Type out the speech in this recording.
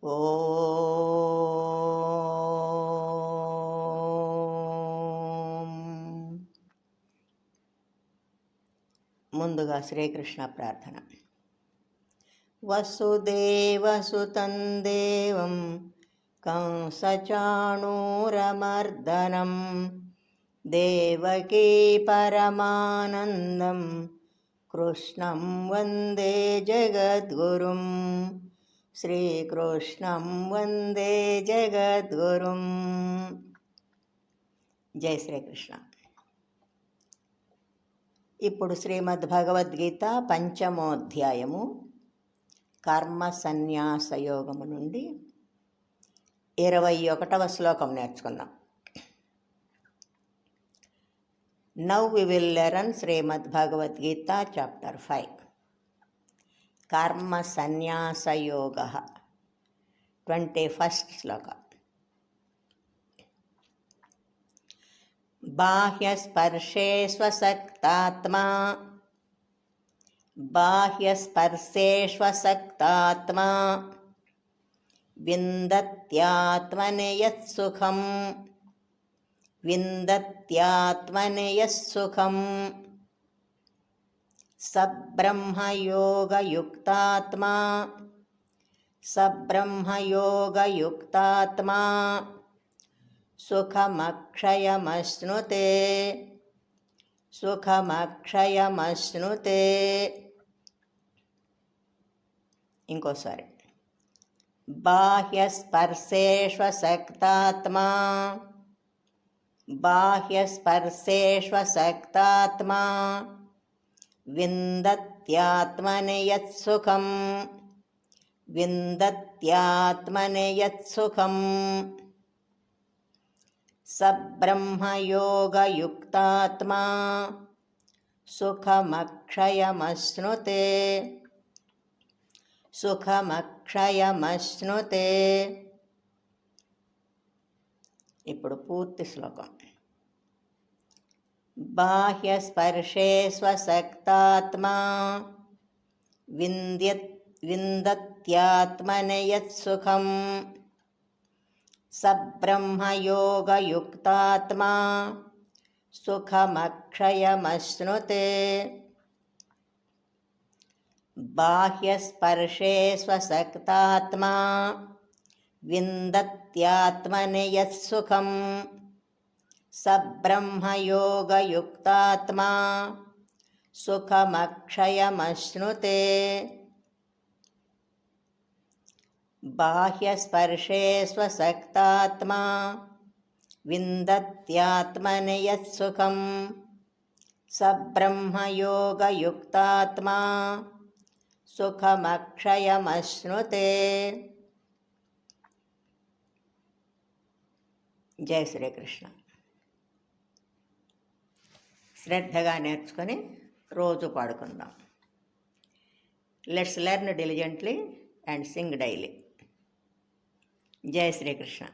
ఓం. ముందుగా శ్రీకృష్ణ ప్రార్థన. వసుదేవసుతం దేవం కంసచాణూరమర్దనం దేవకీ పరమానందం కృష్ణం వందే జగద్గురుం. శ్రీకృష్ణం వందే జగద్గురుం. జై శ్రీకృష్ణ. ఇప్పుడు శ్రీమద్భగవద్గీత పంచమోధ్యాయము కర్మ సన్యాస యోగము నుండి 21వ శ్లోకం నేర్చుకుందాం. Now we will learn Srimad Bhagavad Gita chapter 5 Karma సన్యాస యోగ 21st శ్లోక. బాహ్యస్పర్శే స్వసక్తాత్మా బాహ్యస్పర్శేష్వసక్తాత్మా విందత్యాత్మని యత్సుఖం విందత్యాత్మని యత్సుఖం. సబ్రహ్మయోగయుక్తాత్మా సబ్రహ్మయోగయుక్తాత్మా సుఖమక్షయమశ్నుతే సుఖమక్షయమశ్నుతే. ఇంకోసారి. బాహ్యస్పర్శేష్వసక్తాత్మా బాహ్యస్పర్శేష్వసక్తాత్మా విందత్యాత్మని యత్సుఖం విందత్యాత్మని యత్సుఖం. సబ్రహ్మయోగయుక్తాత్మా సుఖమక్షయమశ్నుతే సుఖమక్షయమశ్నుతే. ఇప్పుడు పూర్తి శ్లోకం. బాహ్యస్పర్శే స్వసక్తాత్మా విందత్యాత్మని యత్సుఖం సబ్రహ్మయోగయుక్తాత్మా సుఖమక్షయమశ్నుతే. బాహ్యస్పర్శే స్వసక్తాత్మా విందత్యాత్మని యత్సుఖం సబ్రహ్మయోగయుక్తాత్మా సుఖమక్షయమశ్నుతే. బాహ్యస్పర్శే స్వసక్తాత్మా విందత్యాత్మని యత్సుఖం సబ్రహ్మయోగయుక్తాత్మా సుఖమక్షయమశ్నుతే. జై శ్రీకృష్ణ. శ్రద్ధగా నేర్చుకొని రోజు పాడుకుందాం. Let's learn diligently and sing daily. జై శ్రీకృష్ణ.